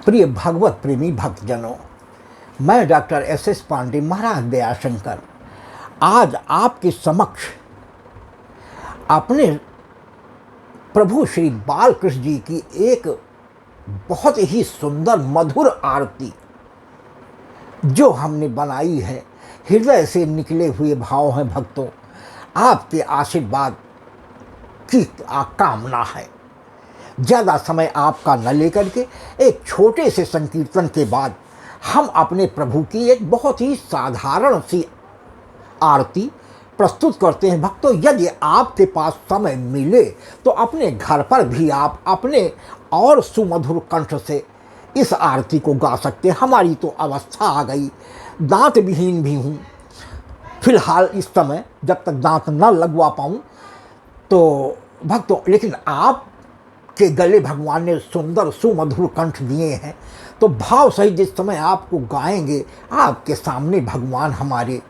प्रिय भगवत प्रेमी भक्तजनों, मैं डॉक्टर एस पांडे महाराज दयाशंकर आज आपके समक्ष अपने प्रभु श्री बालकृष्ण जी की एक बहुत ही सुंदर मधुर आरती जो हमने बनाई है, हृदय से निकले हुए भाव हैं भक्तों, आपके आशीर्वाद की कामना है। ज़्यादा समय आपका न लेकर के एक छोटे से संकीर्तन के बाद हम अपने प्रभु की एक बहुत ही साधारण सी आरती प्रस्तुत करते हैं। भक्तों, यदि आपके पास समय मिले तो अपने घर पर भी आप अपने और सुमधुर कंठ से इस आरती को गा सकते हैं। हमारी तो अवस्था आ गई, दांत विहीन भी हूँ फिलहाल इस समय, जब तक दांत न लगवा पाऊँ तो भक्तों, लेकिन आप के गले भगवान ने सुंदर सुमधुर कंठ दिए हैं, तो भाव सहित जिस समय आपको गाएंगे आपके सामने भगवान हमारे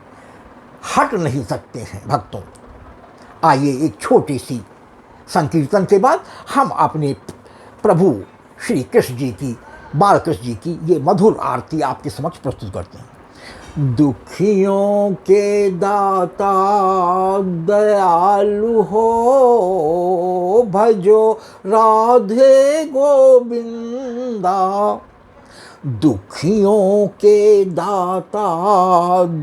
हट नहीं सकते हैं। भक्तों, आइए एक छोटी सी संकीर्तन के बाद हम अपने प्रभु श्री कृष्ण जी की, बाल कृष्ण जी की ये मधुर आरती आपके समक्ष प्रस्तुत करते हैं। दुखियों के दाता दयालु हो, भजो राधे गोविंदा। दुखियों के दाता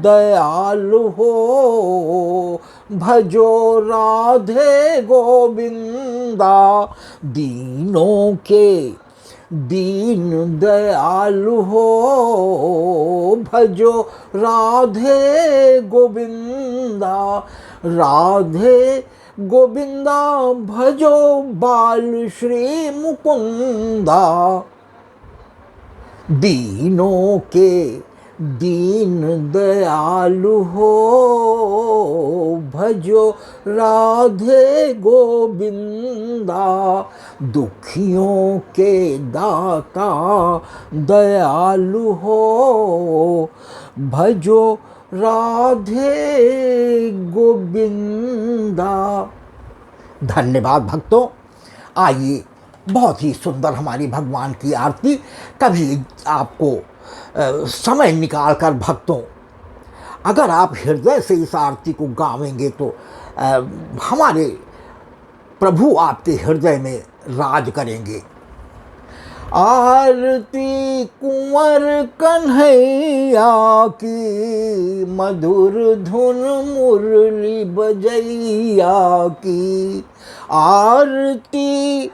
दयालु हो, भजो राधे गोविंदा। दीनों के दीन दयालु हो, भजो राधे गोविंदा। राधे गोविंदा भजो बाल श्री मुकुंदा। दीनों के दीन दयालु हो, भजो राधे गोविंदा। दुखियों के दाता दयालु हो, भजो राधे गोविंदा। धन्यवाद भक्तों। आइए, बहुत ही सुंदर हमारी भगवान की आरती। कभी आपको समय निकाल कर भक्तों, अगर आप हृदय से इस आरती को गावेंगे तो हमारे प्रभु आपके हृदय में राज करेंगे। आरती कुंवर कन्हैया की, मधुर धुन मुरली बजैया की। आरती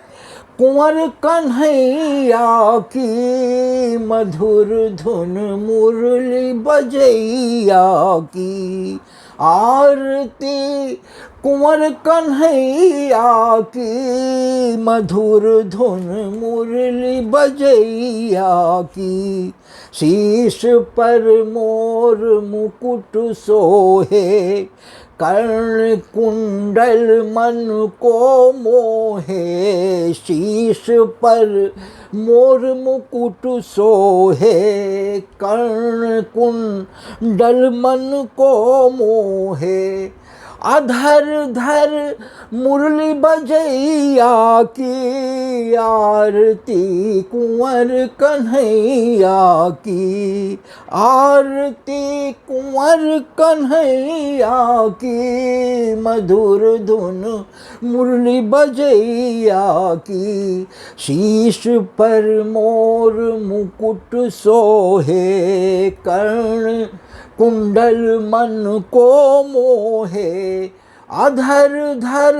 कुंवर कन्हैया की, मधुर धुन मुरली बजैया की। आरती कुंवर कन्हैया की, मधुर धुन मुरली बजैया की। शीश पर मोर मुकुट सोहे, कर्ण कुंडल मन को मोहे। शीश पर मोर मुकुट सोहे, कर्ण कुंडल मन को मोहे। अधर धर मुरली बजैया की, आरती कुंवर कन्हैया की। आरती कुंवर कन्हैया की, मधुर धुन मुरली बजैया की। शीश पर मोर मुकुट सोहे, कर्ण कुंडल मन को मोहे। अधर धर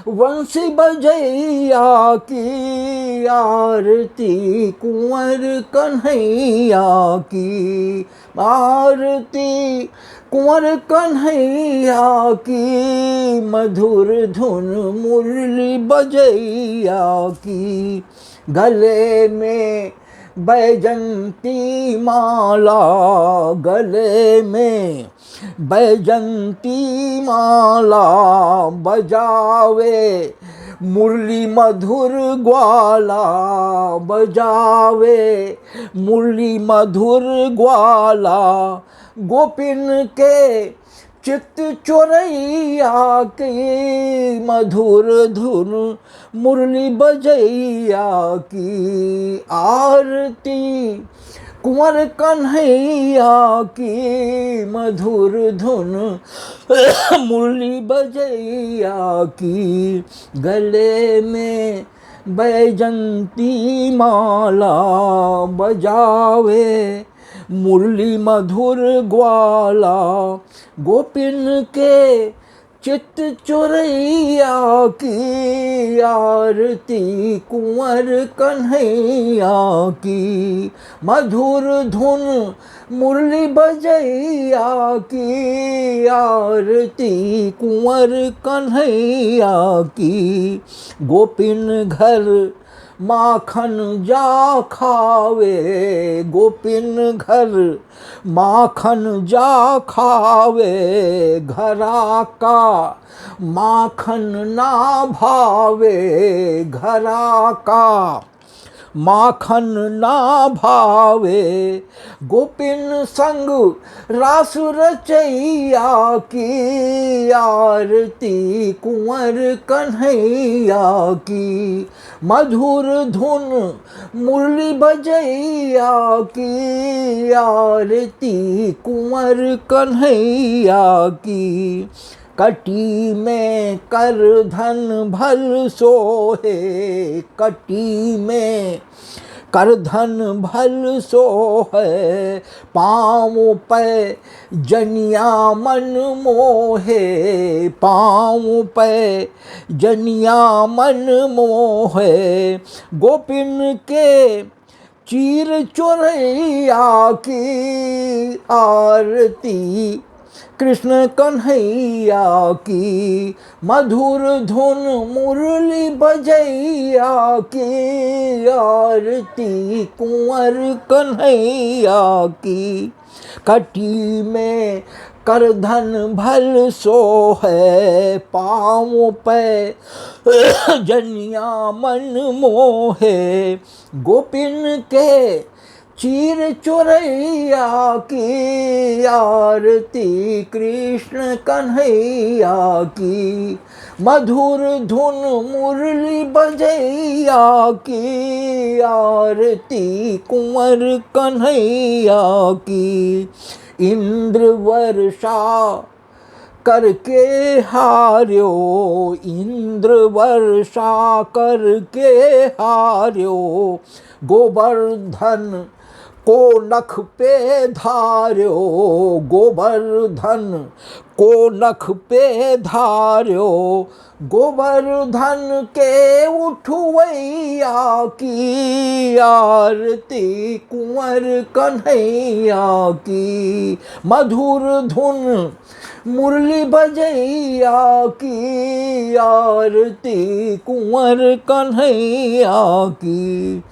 वंशी बजैया की, आरती कुंवर कन्हैया की। आरती कुंवर कन्हैया की, मधुर धुन मुरली बजैया की। गले में बैजंती माला, गले में बैजंती माला। बजावे मुरली मधुर ग्वाला, बजावे मुरली मधुर ग्वाला। गोपिन के चित्त चोरैया की मधुर धुन मुरली बजैया की आरती, कुंवर कन्हैया की मधुर धुन मुरली बजैया की। गले में बैजंती माला बजावे, मुरली मधुर ग्वाला, गोपिन के चित्त चोरैया की आरती, कुंवर कन्हैया की मधुर धुन मुरली बजैया की आरती, कुंवर कन्हैया की। गोपिन घर माखन जा खावे, गोपिन घर माखन जा खावे, घरा का माखन ना भावे, घरा का माखन ना भावे। गोपिन संग रास रचैया की आरती, कुंवर कन्हैया की मधुर धुन मुरली बजैया की आरती, कुंवर कन्हैया की। कटी में कर धन भल सोहे, कटी में कर धन भल सोहे, पाँव पे जनिया मन मोहे, पाँव पे जनिया मन मोहे। गोपिन के चीर चोरैया की आरती, कृष्ण कन्हैया की मधुर धुन मुरली बजैया की आरती, कुंवर कन्हैया की। कटी में कर धन भल सोहे, पाँव पे जनिया मन मोहे। गोपिन के चीर चोरैया की आरती, कृष्ण कन्हैया की मधुर धुन मुरली बजैया की आरती, कुंवर कन्हैया की। इंद्र वर्षा करके हार्यो, इंद्र वर्षा करके हार्यो, गोवर्धन को नख पे धार्यो, गोवर्धन को नख पे धार्यो। गोवर्धन के उठवैया की आरती, कुंवर कन्हैया की मधुर धुन मुरली बजैया की आरती, कुंवर कन्हैया की।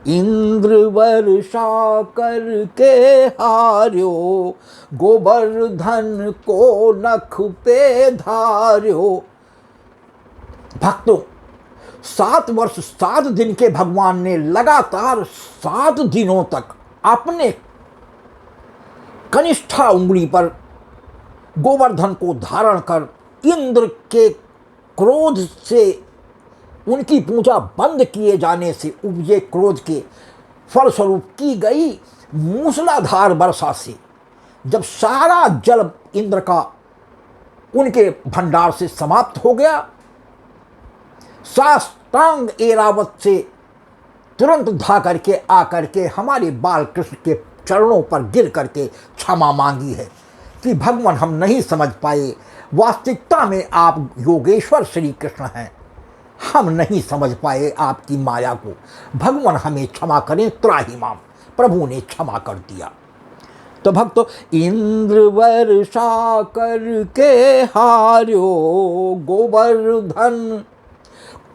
इंद्र वर्षा करके हार्यो, गोवर्धन को नख पे धार्यो। भक्तों, 7 वर्ष 7 दिन के भगवान ने लगातार 7 दिनों तक अपने कनिष्ठा उंगली पर गोवर्धन को धारण कर इंद्र के क्रोध से, उनकी पूजा बंद किए जाने से उपजे क्रोध के फलस्वरूप की गई मूसलाधार वर्षा से जब सारा जल इंद्र का उनके भंडार से समाप्त हो गया, साष्टांग एरावत से तुरंत धा करके आकर के हमारे बाल कृष्ण के चरणों पर गिर करके क्षमा मांगी है कि भगवान हम नहीं समझ पाए, वास्तविकता में आप योगेश्वर श्री कृष्ण हैं, हम नहीं समझ पाए आपकी माया को, भगवान हमें क्षमा करें, त्राहिमाम। प्रभु ने क्षमा कर दिया। तो भक्तों, इंद्र वर्षा करके हार्यो, गोवर्धन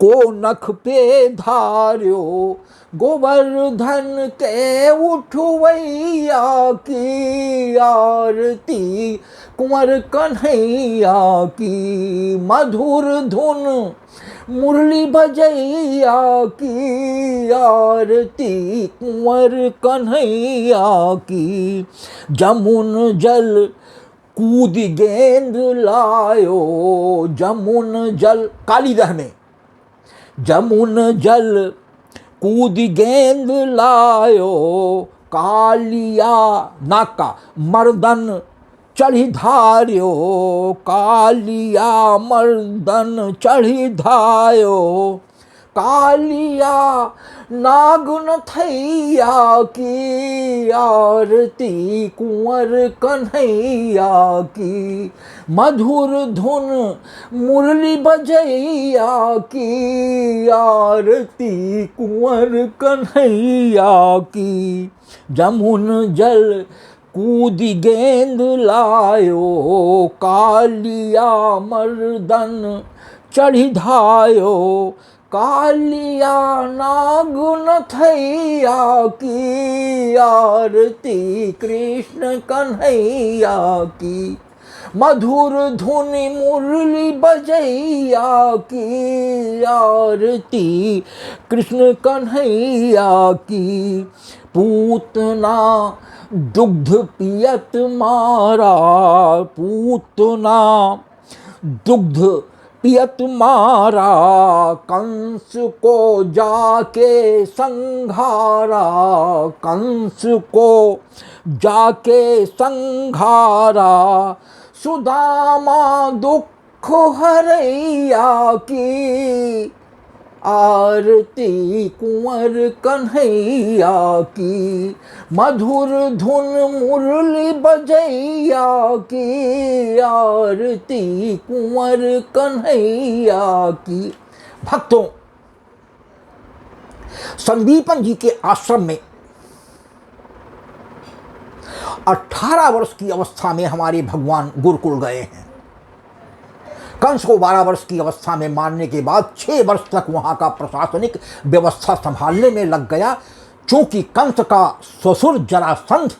को नख पे धार्यो। गोवर्धन के उठवैया की आरती, कुंवर कन्हैया की मधुर धुन मुरली बजैया की आरती, कुंवर कन्हैया की। जमुन जल कूद गेंद लायो जमुन जल, कालीदह में जमुन जल कूद गेंद लायो, कालिया नाका मर्दन चढ़ी धार्यो, कालिया मर्दन चढ़ी धायो, कालिया नागन थैया की आरती कुंवर कन्हैया की, मधुर धुन मुरली बजैया की आरती कुंवर कन्हैया की, जमुन जल कूदी गेंद लायो, कालिया मर्दन चढ़ी धायो, कालिया नागुन थैया की आरती कृष्ण कन्हैया की, मधुर धुन मुरली बजैया की आरती कृष्ण कन्हैया की, पूतना दुग्ध पियत मारा, पूतना दुग्ध पियत मारा, कंस को जाके संघारा, कंस को जाके संघारा, सुदामा दुख हरैया की आरती कुंवर कन्हैया की, मधुर धुन मुरली बजैया की आरती कुंवर कन्हैया की। भक्तों, संदीपन जी के आश्रम में 18 वर्ष की अवस्था में हमारे भगवान गुरुकुल गए हैं। कंस को 12 वर्ष की अवस्था में मारने के बाद 6 वर्ष तक वहां का प्रशासनिक व्यवस्था संभालने में लग गया। चूंकि कंस का ससुर जरासंध,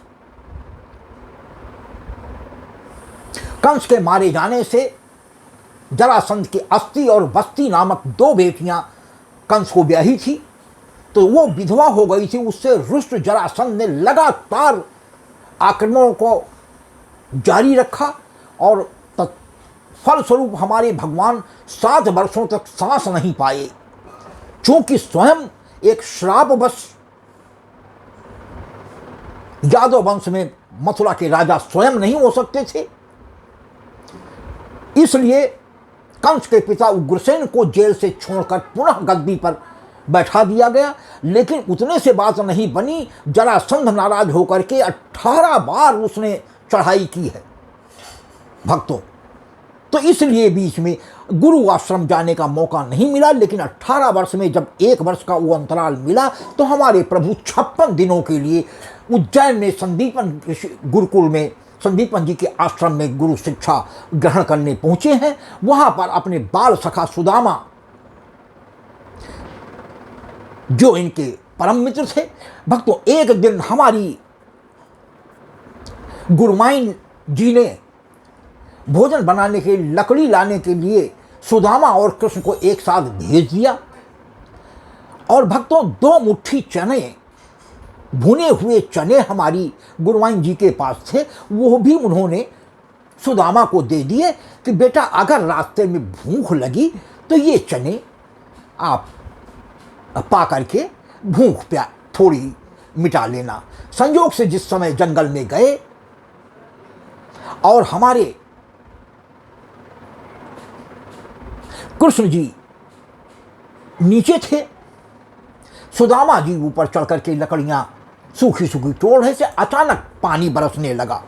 कंस के मारे जाने से जरासंध की अस्ति और बस्ती नामक 2 बेटियां कंस को ब्याही थी, तो वो विधवा हो गई थी। उससे रुष्ट जरासंध ने लगातार आक्रमणों को जारी रखा और फलस्वरूप हमारे भगवान 7 वर्षों तक सांस नहीं पाए। चूंकि स्वयं एक श्रापवश यादव वंश में मथुरा के राजा स्वयं नहीं हो सकते थे, इसलिए कंस के पिता उग्रसेन को जेल से छोड़कर पुनः गद्दी पर बैठा दिया गया। लेकिन उतने से बात नहीं बनी, जरासंध नाराज होकर के 18 बार उसने चढ़ाई की है भक्तों। तो इसलिए बीच में गुरु आश्रम जाने का मौका नहीं मिला। लेकिन 18 वर्ष में जब 1 वर्ष का वो अंतराल मिला, तो हमारे प्रभु 56 दिनों के लिए उज्जैन में संदीपन गुरुकुल में संदीपन जी के आश्रम में गुरु शिक्षा ग्रहण करने पहुंचे हैं। वहां पर अपने बाल सखा सुदामा, जो इनके परम मित्र थे। भक्तों, एक दिन हमारी गुरुमाइन जी ने भोजन बनाने के लकड़ी लाने के लिए सुदामा और कृष्ण को एक साथ भेज दिया। और भक्तों, 2 मुट्ठी चने, भुने हुए चने हमारी गुरुमाइन जी के पास थे, वो भी उन्होंने सुदामा को दे दिए कि बेटा अगर रास्ते में भूख लगी तो ये चने आप पा करके भूख प्या थोड़ी मिटा लेना। संयोग से जिस समय जंगल में गए और हमारे कृष्ण जी नीचे थे, सुदामा जी ऊपर चढ़ करके लकड़ियां सूखी सूखी तोड़ रहे थे, अचानक पानी बरसने लगा,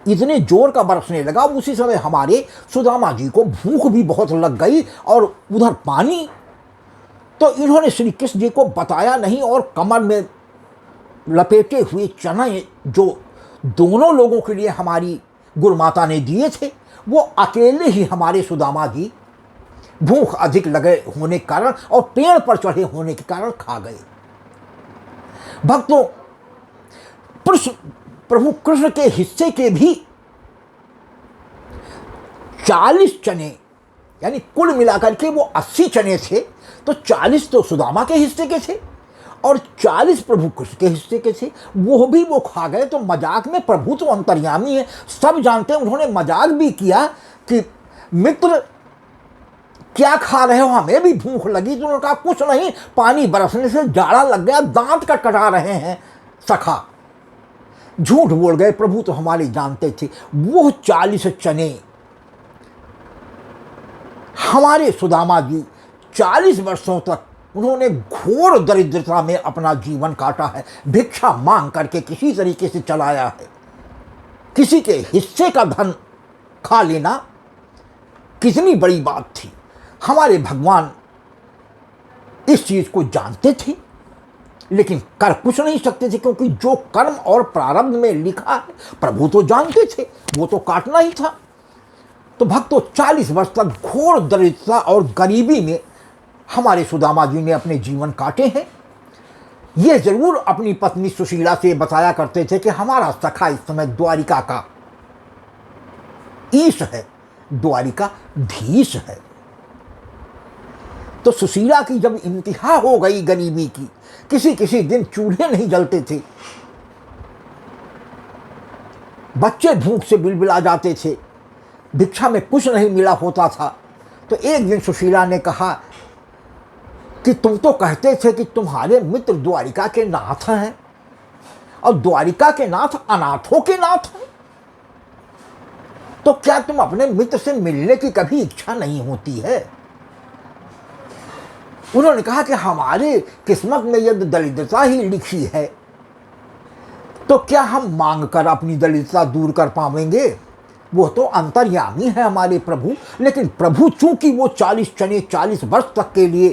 इतने जोर का बरसने लगा। उसी समय हमारे सुदामा जी को भूख भी बहुत लग गई और उधर पानी, तो इन्होंने श्री कृष्ण जी को बताया नहीं और कमर में लपेटे हुए चने जो दोनों लोगों के लिए हमारी गुरुमाता ने दिए थे, वो अकेले ही हमारे सुदामा जी भूख अधिक लगे होने के कारण और पेड़ पर चढ़े होने के कारण खा गए। भक्तों, प्रभु कृष्ण के हिस्से के भी 40 चने, यानी कुल मिलाकर के वो 80 चने थे, तो 40 तो सुदामा के हिस्से के थे और 40 प्रभु कृष्ण के हिस्से के थे, वो खा गए। तो मजाक में प्रभु तो अंतर्यामी है, सब जानते हैं। उन्होंने मजाक भी किया कि मित्र क्या खा रहे हो, हमें भी भूख लगी। तो उन्होंने कहा कुछ नहीं, पानी बरसने से जाड़ा लग गया, दांत कटा रहे हैं सखा। झूठ बोल गए, प्रभु तो हमारे जानते थे। वो 40 चने हमारे सुदामा जी 40 वर्षों तक उन्होंने घोर दरिद्रता में अपना जीवन काटा है, भिक्षा मांग करके किसी तरीके से चलाया है। किसी के हिस्से का धन खा लेना कितनी बड़ी बात थी। हमारे भगवान इस चीज को जानते थे, लेकिन कर कुछ नहीं सकते थे, क्योंकि जो कर्म और प्रारब्ध में लिखा है प्रभु तो जानते थे, वो तो काटना ही था। तो भक्तों 40 वर्ष तक घोर दरिद्रता और गरीबी में हमारे सुदामा जी ने अपने जीवन काटे हैं। ये जरूर अपनी पत्नी सुशीला से बताया करते थे कि हमारा सखा इस समय द्वारिका का ईश है, द्वारिका धीश है। तो सुशीला की जब इंतहा हो गई गरीबी की, किसी किसी दिन चूल्हे नहीं जलते थे, बच्चे भूख से बिलबिला जाते थे, भिक्षा में कुछ नहीं मिला होता था। तो एक दिन सुशीला ने कहा कि तुम तो कहते थे कि तुम्हारे मित्र द्वारिका के नाथ हैं, और द्वारिका के नाथ अनाथों के नाथ हैं, तो क्या तुम अपने मित्र से मिलने की कभी इच्छा नहीं होती है? उन्होंने कहा कि हमारे किस्मत में यदि दरिद्रता ही लिखी है तो क्या हम मांग कर अपनी दरिद्रता दूर कर पाएंगे? वो तो अंतर्यामी है हमारे प्रभु। लेकिन प्रभु चूंकि वो 40 चने 40 वर्ष तक के लिए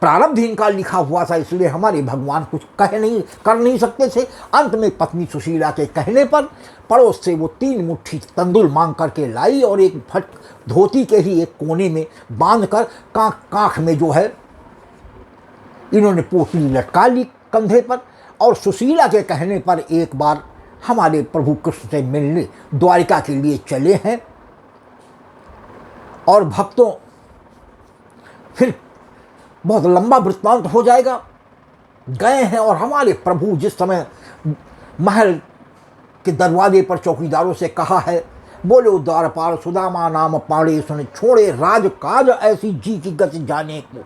प्रारब्ध इनका लिखा हुआ था, इसलिए हमारे भगवान कुछ कर नहीं सकते थे। अंत में पत्नी सुशीला के कहने पर पड़ोस से वो 3 मुट्ठी तंदुल मांग करके लाई और एक फट धोती के ही एक कोने में बांध कर कांख में जो है इन्होंने पोटली लटका ली कंधे पर, और सुशीला के कहने पर एक बार हमारे प्रभु कृष्ण से मिलने द्वारिका के लिए चले हैं। और भक्तों फिर बहुत लंबा वृत्तांत हो जाएगा। गए हैं और हमारे प्रभु जिस समय महल के दरवाजे पर चौकीदारों से कहा है, बोले द्वारपाल सुदामा नाम पाड़े सुन छोड़े राज काज ऐसी जी की गति जाने को।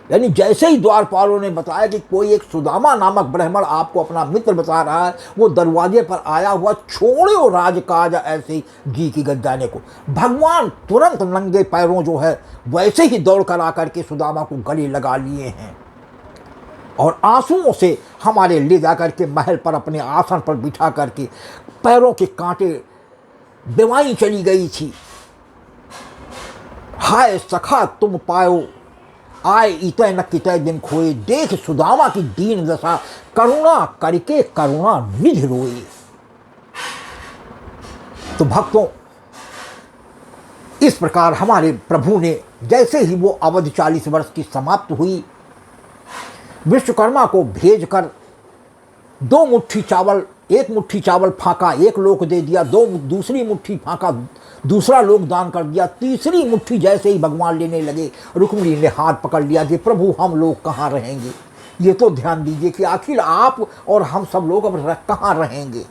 यानी जैसे ही द्वारपालों ने बताया कि कोई एक सुदामा नामक ब्राह्मण आपको अपना मित्र बता रहा है, वो दरवाजे पर आया हुआ, छोड़े वो राजकाज ऐसे जी की गत जाने को। भगवान तुरंत नंगे पैरों जो है वैसे ही दौड़ कर आकर के सुदामा को गले लगा लिए हैं और आंसुओं से हमारे ले जाकर के महल पर अपने आसन पर बिठा करके पैरों के कांटे बेवाई चली गई थी। हाय सखा तुम पायो आए इतय न कितय दिन खोए, देख सुदामा की दीन दशा करुणा करके करुणा निधि रोए। तो भक्तों इस प्रकार हमारे प्रभु ने जैसे ही वो अवधि 40 वर्ष की समाप्त हुई, विश्वकर्मा को भेजकर 2 मुट्ठी चावल, 1 मुट्ठी चावल फाका 1 लोक दे दिया, दूसरी मुट्ठी फाका दूसरा लोक दान कर दिया। तीसरी मुट्ठी जैसे ही भगवान लेने लगे, रुक्मिणी ने हाथ पकड़ लिया कि प्रभु हम लोग कहाँ रहेंगे? ये तो ध्यान दीजिए कि आखिर आप और हम सब लोग अब कहाँ रहेंगे?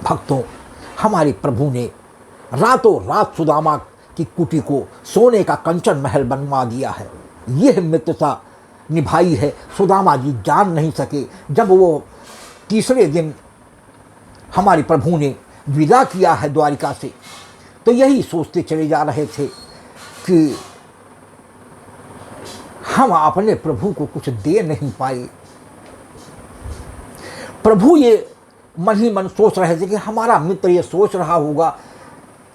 भक्तों हमारे प्रभु ने रातों रात सुदामा की कुटी को सोने का कंचन महल बनवा दिया है। यह मित्रता निभाई है। सुदामा जी जान नहीं सके। जब वो तीसरे दिन हमारे प्रभु ने विदा किया है द्वारिका से, तो यही सोचते चले जा रहे थे कि हम अपने प्रभु को कुछ दे नहीं पाए। प्रभु ये मन ही मन सोच रहे थे कि हमारा मित्र ये सोच रहा होगा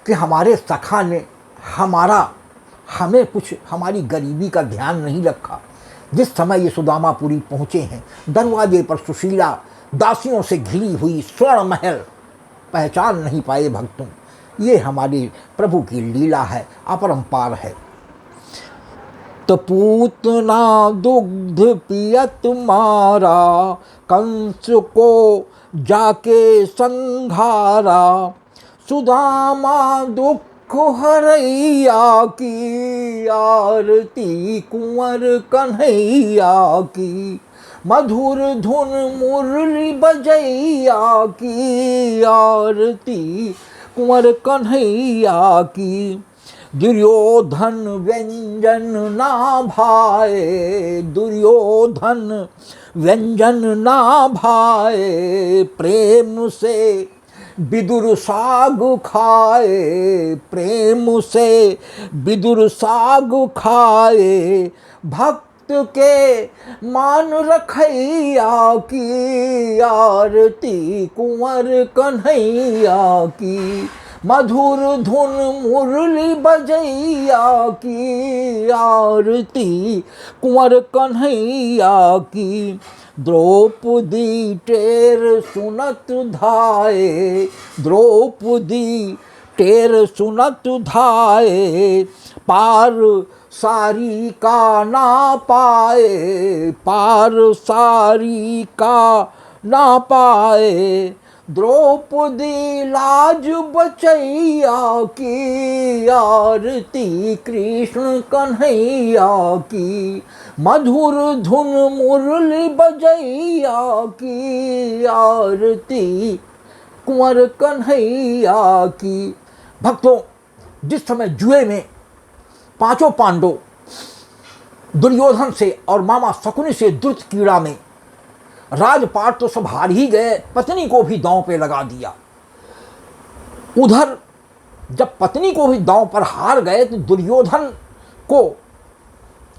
कि हमारे सखा ने हमें कुछ हमारी गरीबी का ध्यान नहीं रखा। जिस समय ये सुदामापुरी पहुँचे हैं, दरवाजे पर सुशीला दासियों से घिरी हुई स्वर्ण महल पहचान नहीं पाए। भक्तों ये हमारे प्रभु की लीला है, अपरंपार है। तो पूतना दुग्ध पियत मारा, कंस को जाके संघारा, सुदामा दुख हरैया की, आरती कुंवर कन्हैया की। मधुर धुन मुरली बजैया की, आरती कुंवर कन्हैया की। दुर्योधन व्यंजन ना भाए, दुर्योधन व्यंजन ना भाए, प्रेम से विदुर साग खाए, प्रेम से विदुर साग खाए। भक्त के मान रखैया की, आरती कुंवर कन्हैया की। मधुर धुन मुरली बजैया की, आरती कुंवर कन्हैया की। द्रौपदी टेर सुनत धाये, द्रौपदी टेर सुनत धाये। पार सारी का ना पाए, पार सारी का ना पाए। द्रौपदी लाज बचैया की, आरती कृष्ण कन्हैया की। मधुर धुन मुरली बजैया की, आरती कुंवर कन्हैया की। भक्तों, जिस समय जुए में पांचों पांडव दुर्योधन से और मामा शकुनी से द्रुत क्रीड़ा में राजपाट तो सब हार ही गए, पत्नी को भी दांव पे लगा दिया। उधर जब पत्नी को भी दांव पर हार गए तो दुर्योधन को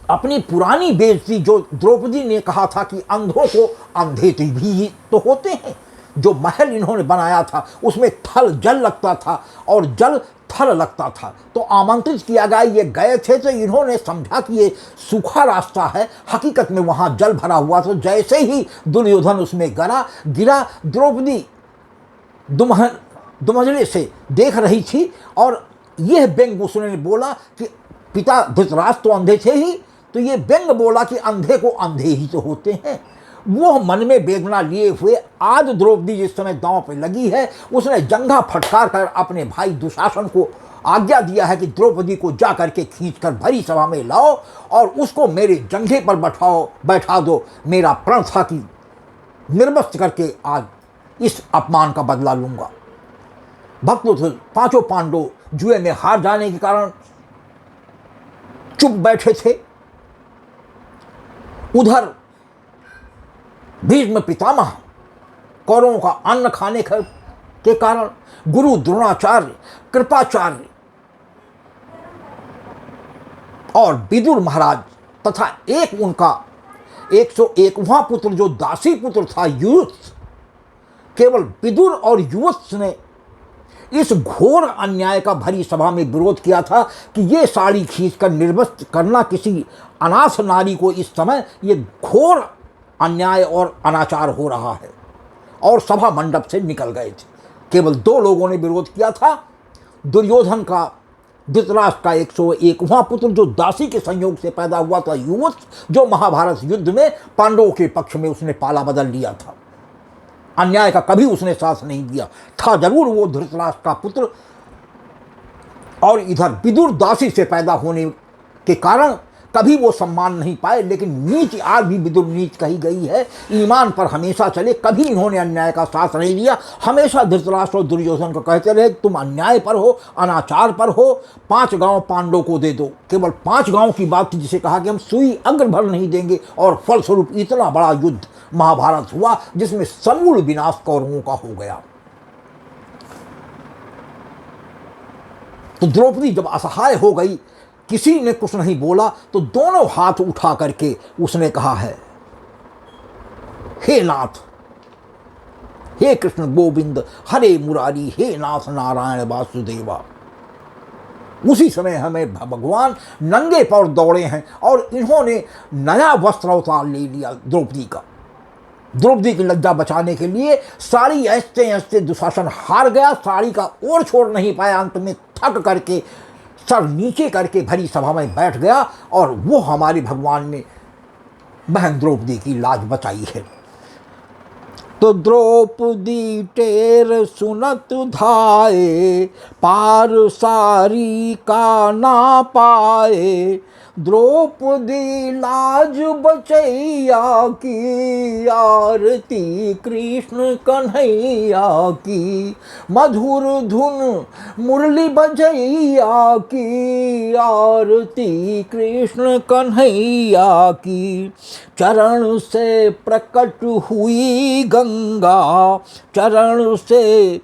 अपनी पुरानी बेइज्जती, जो द्रौपदी ने कहा था कि अंधों को अंधे भी तो होते हैं, जो महल इन्होंने बनाया था उसमें थल जल लगता था और जल थल लगता था, तो आमंत्रित किया गया। ये गए थे तो इन्होंने समझा कि ये सूखा रास्ता है, हकीकत में वहाँ जल भरा हुआ। तो जैसे ही दुर्योधन उसमें गिरा, द्रौपदी दुमजले से देख रही थी और यह व्यंग उसने बोला कि पिता धृतराष्ट्र तो अंधे थे ही, तो ये व्यंग बोला कि अंधे को अंधे ही तो होते हैं। वो मन में वेदना लिए हुए आज द्रौपदी जिस समय दांव पे लगी है, उसने जंघा फटकार कर अपने भाई दुशासन को आज्ञा दिया है कि द्रौपदी को जा करके खींच कर भरी सभा में लाओ और उसको मेरे जंघे पर बैठा दो। मेरा प्रण था कि निर्वस्त्र करके आज इस अपमान का बदला लूंगा। भक्तों, पांचों पांडव जुए में हार जाने के कारण चुप बैठे थे। उधर भीष्म पितामह कौरवों का अन्न खाने के कारण गुरु द्रोणाचार्य, कृपाचार्य और विदुर महाराज तथा एक उनका 101वां पुत्र जो दासी पुत्र था युयुत्स, केवल विदुर और युयुत्स ने इस घोर अन्याय का भरी सभा में विरोध किया था कि ये साड़ी खींचकर निर्वस्त्र करना किसी अनाथ नारी को इस समय ये घोर अन्याय और अनाचार हो रहा है, और सभा मंडप से निकल गए थे। केवल 2 लोगों ने विरोध किया था, दुर्योधन का धृतराष्ट्र का 101वां पुत्र जो दासी के संयोग से पैदा हुआ था युयुत्स, जो महाभारत युद्ध में पांडवों के पक्ष में उसने पाला बदल लिया था। अन्याय का कभी उसने साथ नहीं दिया था, जरूर वो धृतराष्ट्र का पुत्र। और इधर विदुर दासी से पैदा होने के कारण कभी वो सम्मान नहीं पाए, लेकिन नीच आज भी विदुर नीच कही गई है। ईमान पर हमेशा चले, कभी इन्होंने अन्याय का साथ नहीं लिया। हमेशा धृतराष्ट्र और दुर्योधन को कहते रहे तुम अन्याय पर हो, अनाचार पर हो, 5 गांव पांडवों को दे दो। केवल 5 गांव की बात थी, जिसे कहा कि हम सुई अग्र भर नहीं देंगे, और फलस्वरूप इतना बड़ा युद्ध महाभारत हुआ जिसमें समूल विनाश कौरवों का हो गया। तो द्रौपदी जब असहाय हो गई, किसी ने कुछ नहीं बोला, तो दोनों हाथ उठा करके उसने कहा है, हे नाथ, हे कृष्ण गोविंद, हरे मुरारी, हे नाथ नारायण वासुदेवा। उसी समय हमें भगवान नंगे पैर दौड़े हैं और इन्होंने नया वस्त्र अवतार ले लिया द्रौपदी का। द्रौपदी की लज्जा बचाने के लिए साड़ी ऐसे ऐसे दुशासन हार गया, साड़ी का ओर छोड़ नहीं पाया, अंत में थक करके सर नीचे करके भरी सभा में बैठ गया, और वो हमारे भगवान ने बहन द्रौपदी की लाज बचाई है। तो द्रौपदी टेर सुनत धाये, पार सारी का ना पाए। द्रौपदी लाज बचैया की, आरती कृष्ण कन्हैया की। मधुर धुन मुरली बजैया की, आरती कृष्ण कन्हैया की। चरण से प्रकट हुई गंगा, चरण से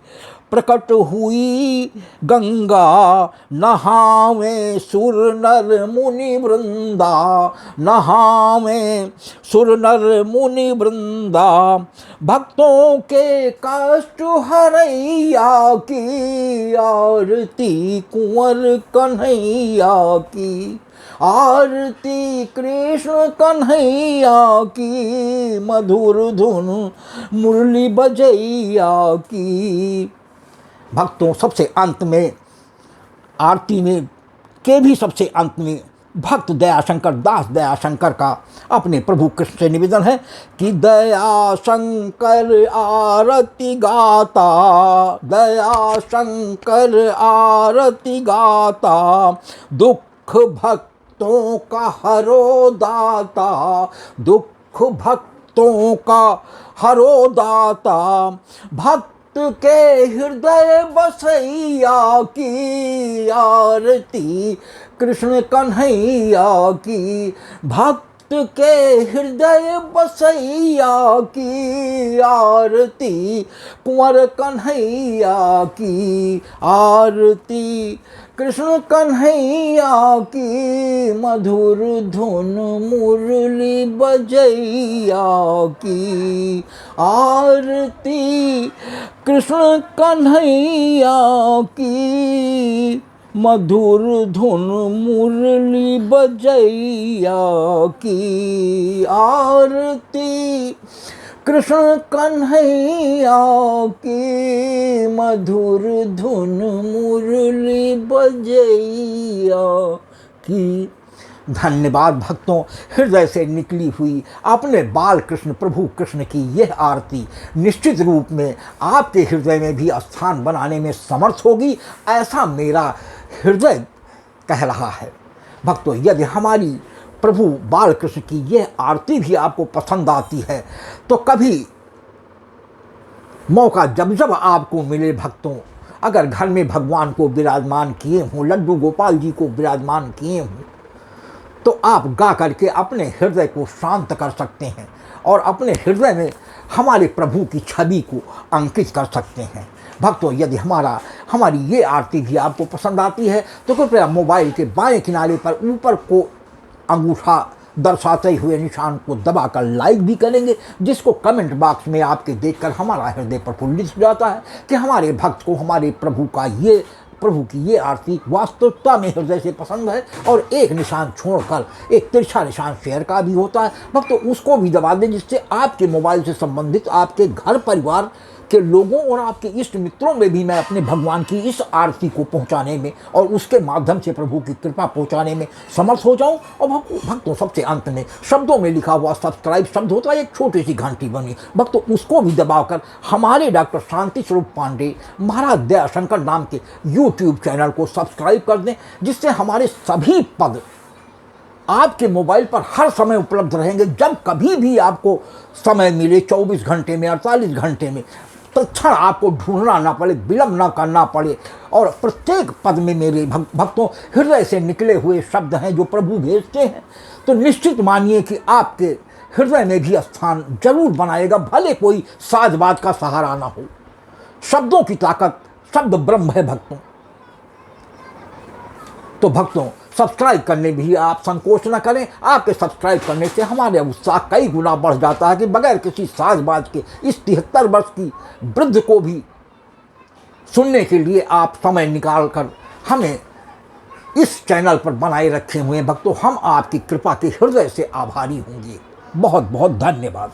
प्रकट हुई गंगा। नहावे सुर नर मुनि वृंदा, नहावे सुर नर मुनि वृंदा। भक्तों के कष्ट हरैया की, आरती कुंवर कन्हैया की। आरती कृष्ण कन्हैया की, मधुर धुन मुरली बजैया की। भक्तों, सबसे अंत में आरती में के भी सबसे अंत में भक्त दयाशंकर दास दयाशंकर का अपने प्रभु कृष्ण से निवेदन है कि दयाशंकर आरती गाता, दयाशंकर आरती गाता। दुख भक्तों का हरो दाता, दुख भक्तों का हरो दाता। भक्त के हृदय बसैया की, आरती कृष्ण कन्हैया की। भक्त के हृदय बसैया की, आरती कुंवर कन्हैया की। आरती कृष्ण कन्हैया की, मधुर धुन मुरली बजैया की। आरती कृष्ण कन्हैया की, मधुर धुन मुरली बजैया की। आरती कृष्ण कन्हैया की, मधुर धुन मुरली बजैया की। धन्यवाद भक्तों, हृदय से निकली हुई अपने बाल कृष्ण प्रभु कृष्ण की यह आरती निश्चित रूप में आपके हृदय में भी स्थान बनाने में समर्थ होगी, ऐसा मेरा हृदय कह रहा है। भक्तों, यदि हमारी प्रभु बाल कृष्ण की यह आरती भी आपको पसंद आती है तो कभी मौका जब जब आपको मिले भक्तों, अगर घर में भगवान को विराजमान किए हों, लड्डू गोपाल जी को विराजमान किए हों, तो आप गा करके अपने हृदय को शांत कर सकते हैं और अपने हृदय में हमारे प्रभु की छवि को अंकित कर सकते हैं। भक्तों, यदि हमारी ये आरती भी आपको पसंद आती है तो कृपया मोबाइल के बाएं किनारे पर ऊपर को अंगूठा दर्शाते हुए निशान को दबाकर लाइक भी करेंगे, जिसको कमेंट बॉक्स में आपके देखकर हमारा हृदय प्रफुल्लित हो जाता है कि हमारे भक्त को हमारे प्रभु की ये आरती वास्तविकता में हृदय से पसंद है। और एक निशान छोड़कर एक तिरछा निशान शेयर का भी होता है, भक्तों उसको भी दबा दें, जिससे आपके मोबाइल से संबंधित आपके घर परिवार के लोगों और आपके इष्ट मित्रों में भी मैं अपने भगवान की इस आरती को पहुंचाने में और उसके माध्यम से प्रभु की कृपा पहुंचाने में समर्थ हो जाऊं। और भक्तों, सबसे अंत में शब्दों में लिखा हुआ सब्सक्राइब शब्द होता है, एक छोटी सी घंटी बनी, भक्तों उसको भी दबाकर हमारे डॉक्टर शांति स्वरूप पांडे महाराज दयाशंकर नाम के यूट्यूब चैनल को सब्सक्राइब कर दें, जिससे हमारे सभी पद आपके मोबाइल पर हर समय उपलब्ध रहेंगे। जब कभी भी आपको समय मिले, 24 घंटे में, 48 घंटे में, तत्क्षण आपको ढूंढना ना पड़े, विलम्ब ना करना पड़े। और प्रत्येक पद में मेरे भक्तों हृदय से निकले हुए शब्द हैं जो प्रभु भेजते हैं, तो निश्चित मानिए कि आपके हृदय में भी स्थान जरूर बनाएगा, भले कोई साजबाज का सहारा ना हो। शब्दों की ताकत, शब्द ब्रह्म है भक्तों। तो भक्तों, सब्सक्राइब करने भी आप संकोच न करें। आपके सब्सक्राइब करने से हमारे उत्साह कई गुना बढ़ जाता है कि बगैर किसी साजबाज के इस 73 वर्ष की वृद्ध को भी सुनने के लिए आप समय निकाल कर हमें इस चैनल पर बनाए रखे हुए हैं। भक्तों, हम आपकी कृपा के हृदय से आभारी होंगे। बहुत बहुत धन्यवाद।